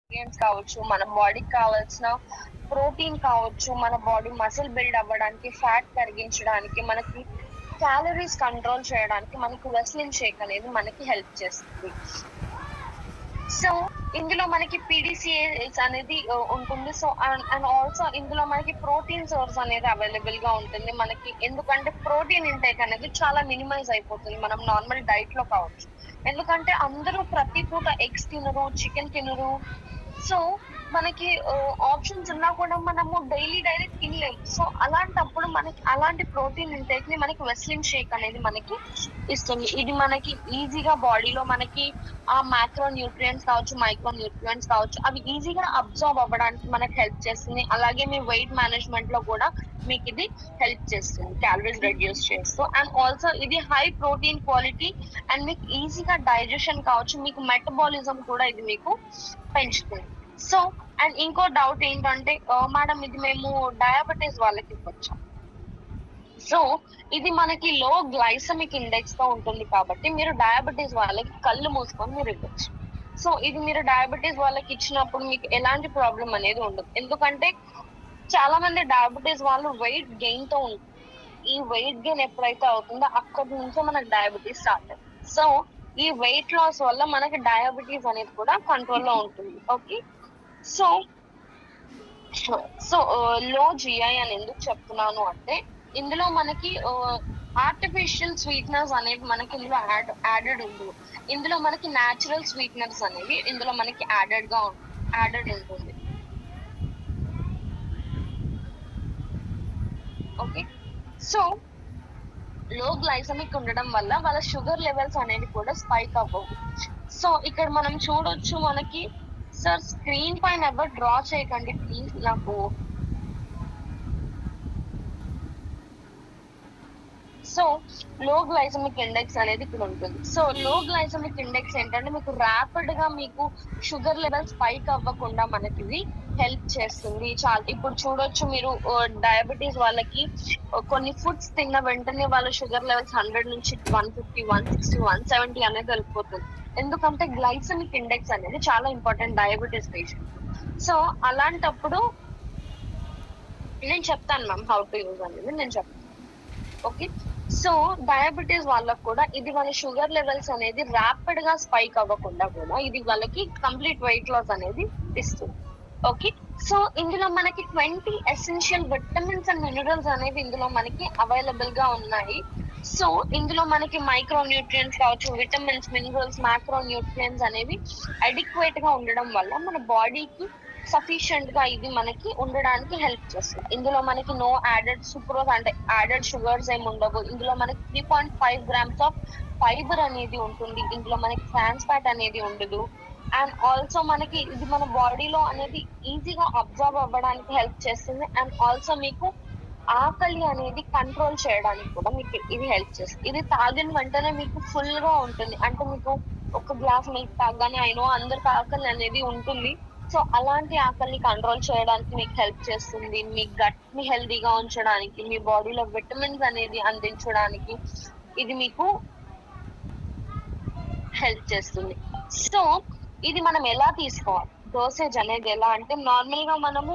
Nutrients కావచ్చు, మన బాడీకి కావాల్సిన ప్రోటీన్ కావచ్చు, మన బాడీ మసిల్ బిల్డ్ అవ్వడానికి, ఫ్యాట్ కరిగించడానికి, మనకి క్యాలరీస్ కంట్రోల్ చేయడానికి మనకి వెస్లిన్ షేక్ అనేది మనకి హెల్ప్ చేస్తుంది. సో ఇందులో మనకి పీడీసీఏస్ అనేది ఉంటుంది. సో అండ్ ఆల్సో ఇందులో మనకి ప్రోటీన్ సోర్స్ అనేది అవైలబుల్ గా ఉంటుంది మనకి. ఎందుకంటే ప్రోటీన్ ఇంటేక్ అనేది చాలా మినిమైజ్ అయిపోతుంది మనం నార్మల్ డైట్ లో కావచ్చు. ఎందుకంటే అందరూ ప్రతి పూట ఎగ్స్ తినరు, చికెన్ తినరు. సో మనకి ఆప్షన్స్ ఉన్నా కూడా మనము డైలీ తినలేము. సో అలాంటప్పుడు మనకి అలాంటి ప్రోటీన్ ఇంటేక్ ని మనకి వెస్లిన్ షేక్ అనేది మనకి ఇస్తుంది. ఇది మనకి ఈజీగా బాడీలో మనకి ఆ మైక్రో న్యూట్రియంట్స్ కావచ్చు, మైక్రో న్యూట్రియంట్స్ కావచ్చు, అవి ఈజీగా అబ్జర్వ్ అవ్వడానికి మనకి హెల్ప్ చేస్తుంది. అలాగే మీ వెయిట్ మేనేజ్మెంట్ లో కూడా మీకు ఇది హెల్ప్ చేస్తుంది, క్యాలరీస్ రెడ్యూస్ చేస్తూ. అండ్ ఆల్సో ఇది హై ప్రోటీన్ క్వాలిటీ అండ్ మీకు ఈజీగా డైజెషన్ కావచ్చు, మీకు మెటబాలిజం కూడా ఇది మీకు పెంచుతుంది. సో అండ్ ఇంకో డౌట్ ఏంటంటే, మేడం ఇది మేము డయాబెటీస్ వాళ్ళకి ఇవ్వచ్చా? సో ఇది మనకి లో గ్లైసమిక్ ఇండెక్స్ తో ఉంటుంది కాబట్టి మీరు డయాబెటీస్ వాళ్ళకి కళ్ళు మూసుకొని మీరు ఇవ్వచ్చు. సో ఇది మీరు డయాబెటీస్ వాళ్ళకి ఇచ్చినప్పుడు మీకు ఎలాంటి ప్రాబ్లం అనేది ఉండదు. ఎందుకంటే చాలా మంది డయాబెటీస్ వాళ్ళు వెయిట్ గెయిన్ తో ఉంటుంది. ఈ వెయిట్ గెయిన్ ఎప్పుడైతే అవుతుందో అక్కడి నుంచే మనకు డయాబెటీస్ స్టార్ట్ అవుతుంది. సో ఈ వెయిట్ లాస్ వల్ల మనకి డయాబెటీస్ అనేది కూడా కంట్రోల్ లో ఉంటుంది. ఓకే. సో సో లో జిఐ అని ఎందుకు చెప్తున్నాను అంటే, ఇందులో మనకి ఆర్టిఫిషియల్ స్వీట్నర్స్ అనేవి మనకి ఇందులో యాడెడ్ ఉంది. ఇందులో మనకి న్యాచురల్ స్వీట్నర్స్ అనేవి ఇందులో మనకి యాడెడ్ ఉంటుంది. ఓకే. సో లో గ్లైసమిక్ ఉండడం వల్ల వాళ్ళ షుగర్ లెవెల్స్ అనేవి కూడా స్పైక్ అవ్వవు. సో ఇక్కడ మనం చూడొచ్చు మనకి. సార్ స్క్రీన్ పైన ఎవరు డ్రా చేయకండి ప్లీజ్, నాకు సో లో గ్లైసమిక్ ఇండెక్స్ అనేది ఇక్కడ ఉంటుంది. సో లో గ్లైసమిక్ ఇండెక్స్ ఏంటంటే మీకు ర్యాపిడ్ గా మీకు షుగర్ లెవెల్ స్పైక్ అవ్వకుండా మనకి ఇది హెల్ప్ చేస్తుంది. చాలా ఇప్పుడు చూడొచ్చు మీరు డయాబెటీస్ వాళ్ళకి కొన్ని ఫుడ్స్ తిన్న వెంటనే వాళ్ళ షుగర్ లెవెల్స్ 100 నుంచి 150, 160, 170 అనేది వెళ్ళిపోతుంది. ఎందుకంటే గ్లైసమిక్ ఇండెక్స్ అనేది చాలా ఇంపార్టెంట్ డయాబెటీస్ పేషెంట్. సో అలాంటప్పుడు నేను చెప్తాను మ్యామ్ హౌ టు యూజ్ అనేది నేను చెప్తాను. ఓకే. సో డయాబెటీస్ వాళ్ళకు కూడా ఇది వాళ్ళ షుగర్ లెవెల్స్ అనేది ర్యాపిడ్ గా స్పైక్ అవ్వకుండా కూడా ఇది వాళ్ళకి కంప్లీట్ వెయిట్ లాస్ అనేది ఇస్తుంది. ఓకే. సో ఇందులో మనకి 20 ఎసెన్షియల్ విటమిన్స్ అండ్ మినరల్స్ అనేవి ఇందులో మనకి అవైలబుల్ గా ఉన్నాయి. సో ఇందులో మనకి మైక్రో న్యూట్రియంట్స్ కావచ్చు, విటమిన్స్, మినరల్స్, మైక్రో న్యూట్రియంట్స్ అనేవి అడిక్వేట్ గా ఉండడం వల్ల మన బాడీకి సఫిషియంట్ గా ఇది మనకి ఉండడానికి హెల్ప్ చేస్తుంది. ఇందులో మనకి నో యాడెడ్ సుక్రోజ్ అంటే యాడెడ్ షుగర్స్ ఏమి ఉండవు. ఇందులో మనకి 3.5 grams ఆఫ్ ఫైబర్ అనేది ఉంటుంది. ఇందులో మనకి ట్రాన్స్ ఫ్యాట్ అనేది ఉండదు. అండ్ ఆల్సో మనకి ఇది మన బాడీలో అనేది ఈజీగా అబ్జర్వ్ అవ్వడానికి హెల్ప్ చేస్తుంది. అండ్ ఆల్సో మీకు ఆకలి అనేది కంట్రోల్ చేయడానికి కూడా మీకు ఇది హెల్ప్ చేస్తుంది. ఇది తాగిన వెంటనే మీకు ఫుల్ గా ఉంటుంది. అంటే మీకు ఒక గ్లాస్ మిల్క్ తాగగానే అయినో అందరికి ఆకలి అనేది ఉంటుంది. సో అలాంటి ఆకలిని కంట్రోల్ చేయడానికి మీకు హెల్ప్ చేస్తుంది. మీ గట్ ని హెల్దీగా ఉంచడానికి, మీ బాడీలో విటమిన్స్ అనేది అందించడానికి ఇది మీకు హెల్ప్ చేస్తుంది. సో ఇది మనం ఎలా తీసుకోవాలి, డోసేజ్ అనేది ఎలా అంటే, నార్మల్ గా మనము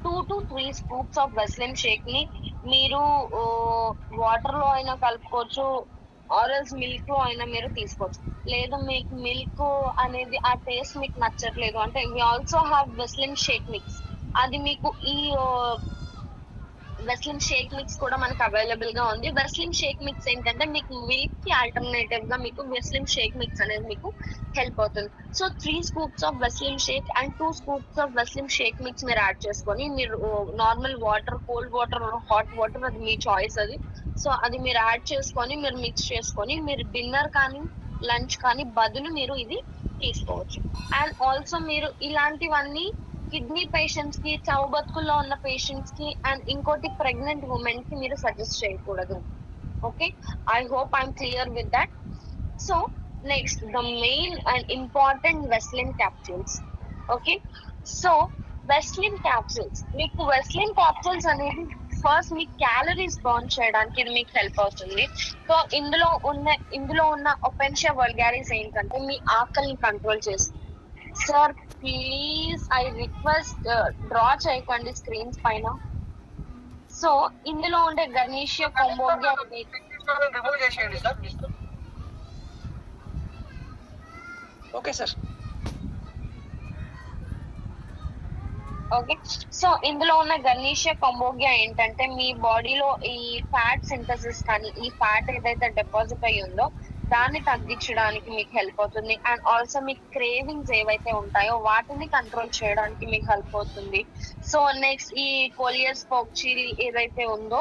2 to 3 scoops of Weslin Sheikh ని మీరు వాటర్ లో అయినా కలుపుకోవచ్చు, ఆరెల్స్ మిల్క్ లో అయినా మీరు తీసుకోవచ్చు. లేదు మీకు మిల్క్ అనేది ఆ టేస్ట్ మీకు నచ్చట్లేదు అంటే we also have Weslin shake mix. అది మీకు ఈ వెస్లిన్ షేక్ మిక్స్ కూడా మనకు అవైలబుల్ గా ఉంది. వెస్లిన్ షేక్ మిక్స్ ఏంటంటే మీకు మిల్క్ కి ఆల్టర్నేటివ్ గా మీకు వెస్లిన్ షేక్ మిక్స్ అనేది మీకు హెల్ప్ అవుతుంది. So 3 scoops of Weslin shake and 2 scoops of Weslin shake mix మీరు యాడ్ చేసుకొని, మీరు normal water, cold water, hot water, అది మీ చాయిస్ అది. సో అది మీరు యాడ్ చేసుకొని మీరు మిక్స్ చేసుకొని మీరు డిన్నర్ కానీ లంచ్ కానీ బదులు మీరు ఇది తీసుకోవచ్చు. అండ్ ఆల్సో మీరు ఇలాంటివన్నీ కిడ్నీ పేషెంట్స్ కి, చావు బతుకుల్లో ఉన్న పేషెంట్స్ కి అండ్ ఇంకోటి ప్రెగ్నెంట్ ఉమెన్ కి మీరు సజెస్ట్ చేయకూడదు. Okay. I hope I'm clear with that. So next the main and important Weslin capsules. Okay. So Weslin capsules, మీకు వెస్లిన్ క్యాప్సూల్స్ అనేది ఫస్ట్ మీ క్యాలరీస్ బర్న్ చేయడానికి ఇది మీకు హెల్ప్ అవుతుంది. సో ఇందులో ఉన్న ఒపెన్షియా వల్గారిస్ ఏంటంటే మీ ఆకలిని కంట్రోల్ చేస్తుంది. Sir please I request draw చేయకండి స్క్రీన్స్ పైన. సో ఇందులో ఉండే గర్నిషియా కొంబోగియా రిమూవ్ చేసేయండి sir. Okay sir. Okay, so ఇందులో ఉన్న గర్నిషియా కొంబోగియా ఏంటంటే మీ బాడీలో ఈ ఫ్యాట్ సింథసిస్ కానీ ఈ ఫ్యాట్ ఏదైతే డిపాజిట్ అయ్యి ఉందో దాన్ని తగ్గించడానికి మీకు హెల్ప్ అవుతుంది. అండ్ ఆల్సో మీ క్రేవింగ్స్ ఏవైతే ఉంటాయో వాటిని కంట్రోల్ చేయడానికి మీకు హెల్ప్ అవుతుంది. సో నెక్స్ట్ ఈ కోలియస్ పోక్చిరి ఏదైతే ఉందో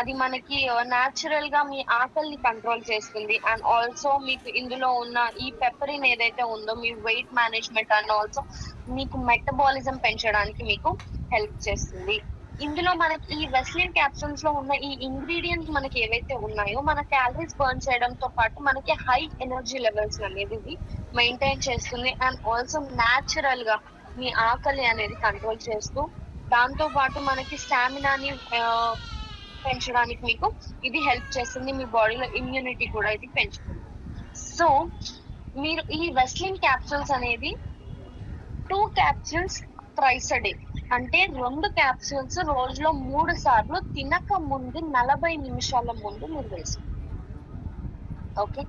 అది మనకి న్యాచురల్ గా మీ ఆకలిని కంట్రోల్ చేస్తుంది. అండ్ ఆల్సో మీకు ఇందులో ఉన్న ఈ పెప్పరిన్ ఏదైతే ఉందో మీ వెయిట్ మేనేజ్మెంట్ అండ్ ఆల్సో మీకు మెటబాలిజం పెంచడానికి మీకు హెల్ప్ చేస్తుంది. ఇందులో మనకి ఈ వెస్లిన్ క్యాప్సూల్స్ లో ఉన్న ఈ ఇంగ్రీడియంట్స్ మనకి ఏవైతే ఉన్నాయో మన క్యాలరీస్ బర్న్ చేయడంతో పాటు మనకి హై ఎనర్జీ లెవెల్స్ అనేది మెయింటైన్ చేస్తుంది. అండ్ ఆల్సో న్యాచురల్ గా మీ ఆకలి అనేది కంట్రోల్ చేస్తూ దాంతో పాటు మనకి స్టామినాని పెంచడానికి మీకు ఇది హెల్ప్ చేస్తుంది. మీ బాడీలో ఇమ్యూనిటీ కూడా ఇది పెంచుతుంది. సో మీరు ఈ వెస్లిన్ క్యాప్సూల్స్ అనేది 2 క్యాప్సూల్స్ థ్రైస్ అ డే అంటే 2 క్యాప్సూల్స్ రోజులో 3 సార్లు తినక ముందు 40 నిమిషాల ముందు మీరు వేసుకోండి. Okay,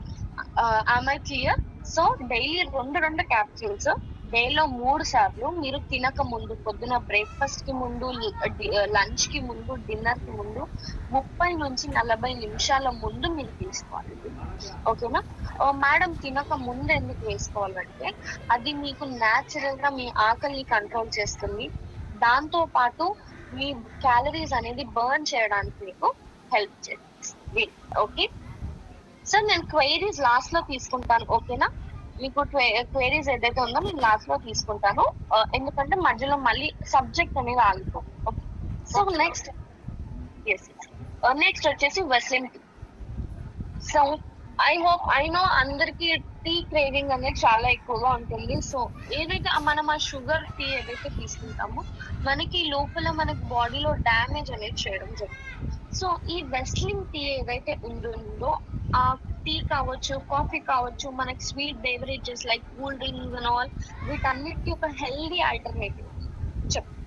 am I clear? So daily 2 capsules డేలో 3 సార్లు మీరు తినక ముందు, పొద్దున బ్రేక్ఫాస్ట్ కి ముందు, లంచ్ కి ముందు, డిన్నర్ కి ముందు 30 నుంచి 40 నిమిషాల ముందు మీరు తీసుకోవాలి. ఓకేనా మేడం? తినక ముందు ఎందుకు వేసుకోవాలంటే అది మీకు న్యాచురల్ గా మీ ఆకలిని కంట్రోల్ చేస్తుంది. దాంతో పాటు మీ క్యాలరీస్ అనేది బర్న్ చేయడానికి మీకు హెల్ప్ చేస్తుంది. ఓకే సార్, నేను క్వైరీస్ లాస్ట్ లో తీసుకుంటాను. ఓకేనా, మీకు క్వైరీస్ ఏదైతే ఉందో నేను లాస్ట్ లో తీసుకుంటాను, ఎందుకంటే మధ్యలో మళ్ళీ సబ్జెక్ట్ అనేది ఆగిపోతుంది. ఓకే, సో నెక్స్ట్ వచ్చేసి వెస్లిన్ టీ. సో ఐ నో అందరికి టీ క్రేవింగ్ అనేది చాలా ఎక్కువగా ఉంటుంది. సో ఏదైతే మనం ఆ షుగర్ టీ ఏదైతే తీసుకుంటామో మనకి లోపల మనకి బాడీలో డ్యామేజ్ అనేది చేయడం జరుగుతుంది. సో ఈ వెస్లిన్ టీ ఏదైతే ఉంటుందో ఆ టీ కావచ్చు, కాఫీ కావచ్చు, మనకి sweet beverages like cool drinks and all వీటన్నిటికీ ఒక హెల్దీ ఆల్టర్నేటివ్ చెప్పచ్చు.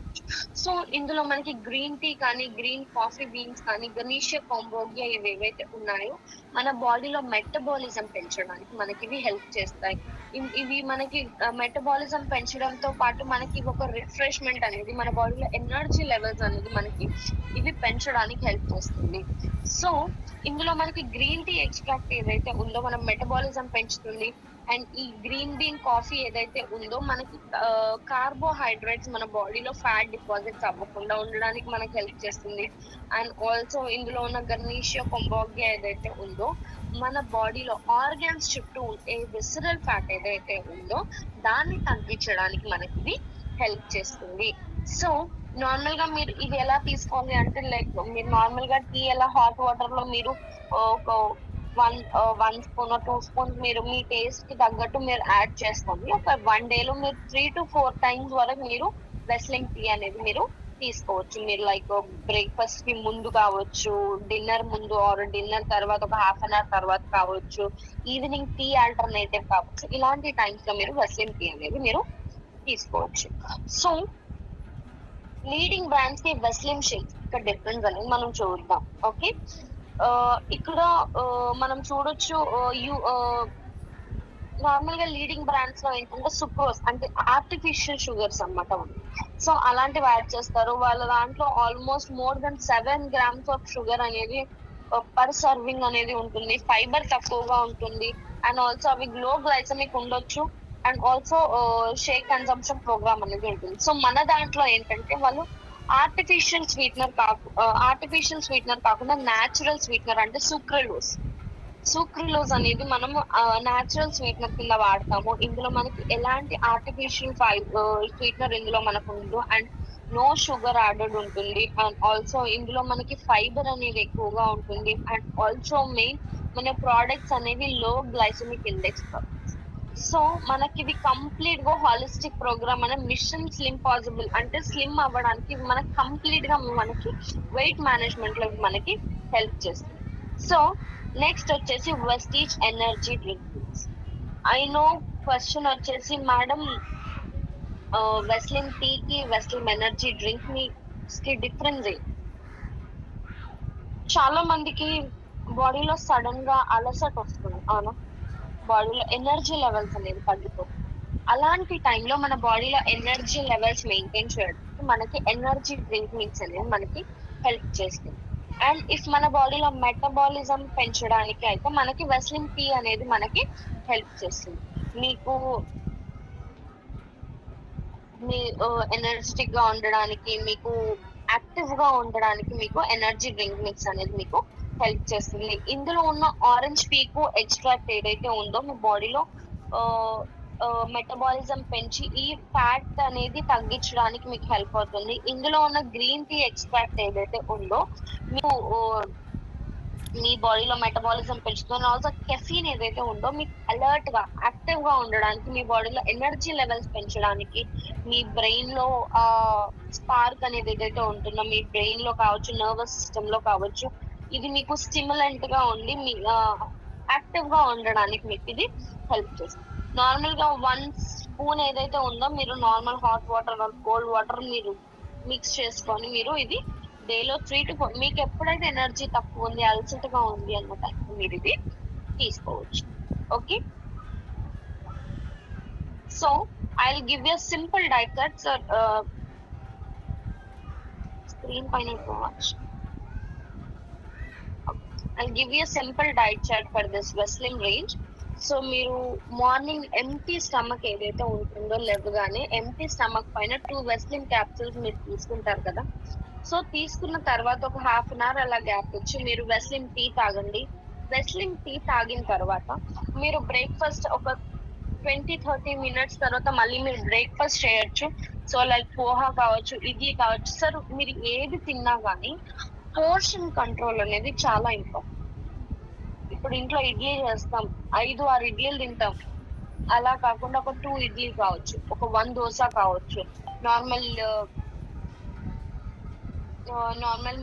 సో ఇందులో మనకి గ్రీన్ టీ కానీ, గ్రీన్ కాఫీ బీన్స్ కానీ, గర్నిషియా కొంబోగియా ఇవి ఏవైతే ఉన్నాయో మన బాడీలో మెటబాలిజం పెంచడానికి మనకి ఇవి హెల్ప్ చేస్తాయి. ఇవి మనకి మెటబాలిజం పెంచడంతో పాటు మనకి ఒక రిఫ్రెష్మెంట్ అనేది, మన బాడీలో ఎనర్జీ లెవెల్స్ అనేది మనకి ఇవి పెంచడానికి హెల్ప్ చేస్తుంది. సో ఇందులో మనకి గ్రీన్ టీ ఎక్స్ట్రాక్ట్ ఏదైతే ఉందో మన మెటబాలిజం పెంచుతుంది. అండ్ ఈ గ్రీన్ బీన్ కాఫీ ఏదైతే ఉందో మనకి కార్బోహైడ్రేట్స్ మన బాడీలో ఫ్యాట్ డిపాజిట్స్ అవ్వకుండా ఉండడానికి మనకి హెల్ప్ చేస్తుంది. అండ్ ఆల్సో ఇందులో ఉన్న గర్నిషియా కొంబోగియా ఏదైతే ఉందో మన బాడీలో ఆర్గాన్స్ చుట్టూ ఉండే విసరల్ ఫ్యాట్ ఏదైతే ఉందో దాన్ని తగ్గించడానికి మనకి ఇది హెల్ప్ చేస్తుంది. సో నార్మల్ గా మీరు ఇది ఎలా తీసుకోవాలి అంటే లైక్ మీరు నార్మల్ గా టీ ఎలా హాట్ వాటర్ లో మీరు ఒక 1 స్పూన్ 2 స్పూన్స్ మీరు మీ టేస్ట్ కి తగ్గట్టు మీరు యాడ్ చేసుకోండి. ఒక 1 డే లో మీరు 3 to 4 టైమ్స్ వరకు మీరు వెస్లిన్ టీ అనేది మీరు తీసుకోవచ్చు. మీరు లైక్ బ్రేక్ఫాస్ట్ కి ముందు కావచ్చు, డిన్నర్ ముందు ఆర్ డిన్నర్ తర్వాత ఒక హాఫ్ అన్ అవర్ తర్వాత కావచ్చు, ఈవినింగ్ టీ ఆల్టర్నేటివ్ కావచ్చు, ఇలాంటి టైమ్స్ లో మీరు వెస్లిన్ టీ అనేది మీరు తీసుకోవచ్చు. సో లీడింగ్ బ్రాండ్స్ కి వెస్లిన్ షేక్స్ ఇక్కడ డిఫరెన్స్ అనేది మనం చూద్దాం. ఓకే, ఇక్కడ మనం చూడొచ్చు నార్మల్ గా లీడింగ్ బ్రాండ్స్ లో ఏంటంటే సుక్రోజ్ అంటే ఆర్టిఫిషియల్ షుగర్స్ అన్నమాట. సో అలాంటివి యాడ్ చేస్తారు. వాళ్ళ దాంట్లో almost more than 7 grams of sugar అనేది పర్ సర్వింగ్ అనేది ఉంటుంది. ఫైబర్ తక్కువగా ఉంటుంది. అండ్ ఆల్సో అవి లో గ్లైసమిక్ ఉండొచ్చు. And also shake consumption program అనేది ఉంటుంది. సో మన దాంట్లో ఏంటంటే వాళ్ళు ఆర్టిఫిషియల్ స్వీట్నర్ కాకుండా న్యాచురల్ స్వీట్నర్ అంటే సూక్రలోజ్ అనేది మనము న్యాచురల్ స్వీట్నర్ కింద వాడతాము. ఇందులో మనకి ఎలాంటి ఆర్టిఫిషియల్ స్వీట్నర్ ఇందులో మనకు ఉండదు. అండ్ నో షుగర్ యాడెడ్ ఉంటుంది. అండ్ ఆల్సో ఇందులో మనకి ఫైబర్ అనేది ఎక్కువగా ఉంటుంది. అండ్ ఆల్సో మెయిన్ మన ప్రోడక్ట్స్ అనేవి లో గ్లైసమిక్ ఇండెక్స్. సో మనకి ఇది కంప్లీట్ గా హాలిస్టిక్ ప్రోగ్రామ్ అనే మిషన్ స్లిమ్ పాసిబుల్ అంటే స్లిమ్ అవ్వడానికి మనకి కంప్లీట్ గా మనకి వెయిట్ మేనేజ్మెంట్ లో మనకి హెల్ప్ చేస్తుంది. సో నెక్స్ట్ వచ్చేసి Vestige energy drink. I know question వచ్చేసి మేడం వెస్లిన్ టీ కి వెస్లిన్ ఎనర్జీ డ్రింక్ కి డిఫరెన్స్ చాలా మందికి బాడీలో సడన్ గా అలసట వస్తుంది, అవునా? బాడీలో ఎనర్జీ లెవెల్స్ అనేది తగ్గిపోతుంది. అలాంటి టైంలో మన బాడీలో ఎనర్జీ లెవెల్స్ మెయింటైన్ చేయడానికి మనకి ఎనర్జీ డ్రింక్ మిక్స్ అనేది మనకి హెల్ప్ చేస్తుంది. అండ్ ఇఫ్ మన బాడీలో మెటబాలిజం పెంచడానికి అయితే మనకి వెస్లిన్ టీ అనేది మనకి హెల్ప్ చేస్తుంది. మీకు మీ ఎనర్జెటిక్ గా ఉండడానికి, మీకు యాక్టివ్ గా ఉండడానికి మీకు ఎనర్జీ డ్రింక్ మిక్స్ అనేది మీకు హెల్ప్ చేస్తుంది. ఇందులో ఉన్న ఆరెంజ్ పీకు ఎక్స్ట్రాక్ట్ ఏదైతే ఉందో మీ బాడీలో మెటబాలిజం పెంచి ఈ ఫ్యాట్ అనేది తగ్గించడానికి మీకు హెల్ప్ అవుతుంది. ఇందులో ఉన్న గ్రీన్ టీ ఎక్స్ట్రాక్ట్ ఏదైతే ఉందో మీకు మీ బాడీలో మెటబాలిజం పెంచుతుంది. ఆల్సో కెఫీన్ ఏదైతే ఉందో మీకు అలర్ట్ గా యాక్టివ్ గా ఉండడానికి, మీ బాడీలో ఎనర్జీ లెవెల్స్ పెంచడానికి, మీ బ్రెయిన్ లో స్పార్క్ అనేది ఏదైతే ఉంటుందో మీ బ్రెయిన్ లో కావచ్చు, నర్వస్ సిస్టమ్ లో కావచ్చు, ఇది మీకు స్టిమ్యులెంట్ గా ఉండి మీ యాక్టివ్ గా ఉండడానికి మీకు ఇది హెల్ప్ చేస్తుంది. నార్మల్ గా 1 స్పూన్ ఏదైతే ఉందో మీరు normal hot water cold water మీరు మిక్స్ చేసుకొని మీరు ఇది డేలో 3 to 4 మీకు ఎప్పుడైతే ఎనర్జీ తక్కువ ఉంది, అలసటగా ఉంది అన్న టైంలో మీరు ఇది తీసుకోవచ్చు. Okay, so I will give you simple diet chart. Screen పైన I'll give you a simple diet chart for this Wesleyan range. So మీరు మార్నింగ్ ఎంటీ స్టమక్ ఏదైతే ఉంటుందో లేవగానే ఎంటీ స్టమక్ పైన 2 వెస్లిన్ క్యాప్సూల్స్ మీరు తీసుకుంటారు కదా. సో తీసుకున్న తర్వాత ఒక 1/2 hour అలా గ్యాప్ ఇచ్చి మీరు వెస్లిన్ టీ తాగండి. వెస్లిన్ టీ తాగిన తర్వాత మీరు బ్రేక్ఫాస్ట్ ఒక 20-30 minutes తర్వాత మళ్ళీ మీరు బ్రేక్ఫాస్ట్ చేయొచ్చు. సో లైక్ పోహా కావచ్చు, ఇడ్లీ కావచ్చు. సార్ మీరు ఏది తిన్నా కానీ పోర్షన్ కంట్రోల్ అనేది చాలా ఇంపార్టెంట్. ఇప్పుడు ఇంట్లో ఇడ్లీ చేస్తాం, 5-6 ఇడ్లీలు తింటాం. అలా కాకుండా ఒక 2 ఇడ్లీ కావచ్చు, ఒక 1 దోశ కావచ్చు, నార్మల్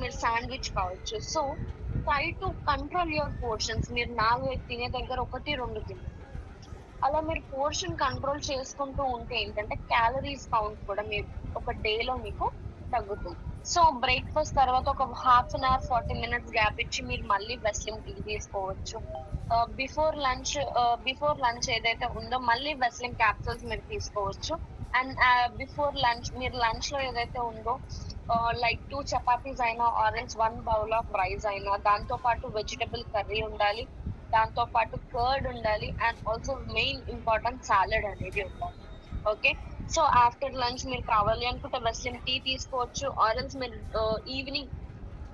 మీరు శాండ్విచ్ కావచ్చు. So try to control your portions. మీరు 4 తినే దగ్గర 1-2 తినండి. అలా మీరు పోర్షన్ కంట్రోల్ చేసుకుంటూ ఉంటే ఏంటంటే క్యాలరీస్ కౌంట్ కూడా మీరు ఒక డేలో మీకు తగ్గుతుంది. సో బ్రేక్ఫాస్ట్ తర్వాత ఒక 1/2 hour 40 minutes గ్యాప్ ఇచ్చి మీరు మళ్ళీ వెస్లిన్ టీ తీసుకోవచ్చు. బిఫోర్ లంచ్ ఏదైతే ఉందో మళ్ళీ వెస్లిన్ క్యాప్సూల్స్ మీరు తీసుకోవచ్చు. అండ్ బిఫోర్ లంచ్ మీరు లంచ్ లో ఏదైతే ఉందో లైక్ 2 చపాతీస్ అయినా ఆరెంజ్ 1 బౌల్ ఆఫ్ రైస్ అయినా, దాంతో పాటు వెజిటబుల్ కర్రీ ఉండాలి, దాంతో పాటు కర్డ్ ఉండాలి, and also main important salad అనేది ఉండాలి. ఓకే, సో ఆఫ్టర్ లంచ్ మీరు కావాలి అనుకుంటే వెస్లిన్ టీ తీసుకోవచ్చు. ఆరెంజ్ మీరు ఈవినింగ్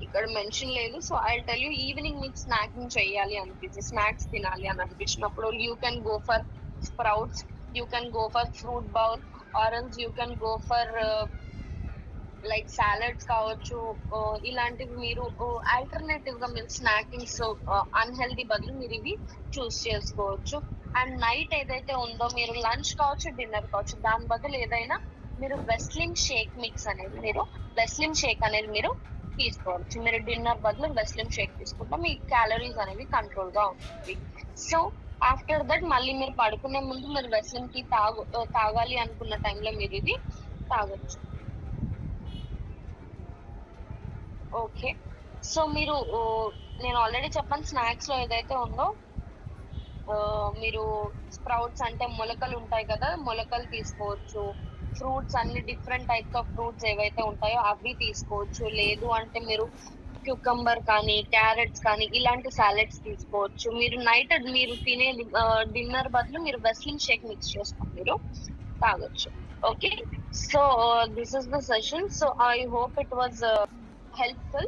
ఇక్కడ మెన్షన్ లేదు, so I tell you evening మీకు స్నాకింగ్ చేయాలి అనిపించి, స్నాక్స్ తినాలి అని అనిపించినప్పుడు you can go for sprouts, you can go for fruit bowl, orange you can go for like salads కావచ్చు. ఇలాంటివి మీరు ఆల్టర్నేటివ్ గా మీరు స్నాకింగ్స్ అన్హెల్దీ బదులు మీరు ఇవి చూస్ చేసుకోవచ్చు. అండ్ నైట్ ఏదైతే ఉందో మీరు లంచ్ కావచ్చు, డిన్నర్ కావచ్చు, దాని బదులు ఏదైనా మీరు వెస్లిన్ షేక్ అనేది మీరు తీసుకోవచ్చు. మీరు డిన్నర్ బదులు వెస్లిన్ షేక్ తీసుకుంటే మీ క్యాలరీస్ అనేవి కంట్రోల్ గా ఉంటుంది. సో ఆఫ్టర్ దట్ మళ్ళీ మీరు పడుకునే ముందు మీరు వెస్లిన్ టీ తాగాలి అనుకున్న టైంలో మీరు ఇది తాగొచ్చు. ఓకే, సో మీరు నేను ఆల్రెడీ చెప్పాను స్నాక్స్ లో ఏదైతే ఉందో మీరు స్ప్రౌట్స్ అంటే మొలకలు ఉంటాయి కదా, మొలకలు తీసుకోవచ్చు. ఫ్రూట్స్ అన్ని డిఫరెంట్ టైప్స్ ఆఫ్ ఫ్రూట్స్ ఏవైతే ఉంటాయో అవి తీసుకోవచ్చు. లేదు అంటే మీరు క్యూకంబర్ కానీ, క్యారెట్స్ కానీ ఇలాంటి సాలెడ్స్ తీసుకోవచ్చు. మీరు నైట్ మీరు తినే డిన్నర్ బదులు మీరు వెస్లిన్ షేక్ మిక్స్ చేసుకొని మీరు తాగొచ్చు. Okay, so this is the session. So I hope it was helpful.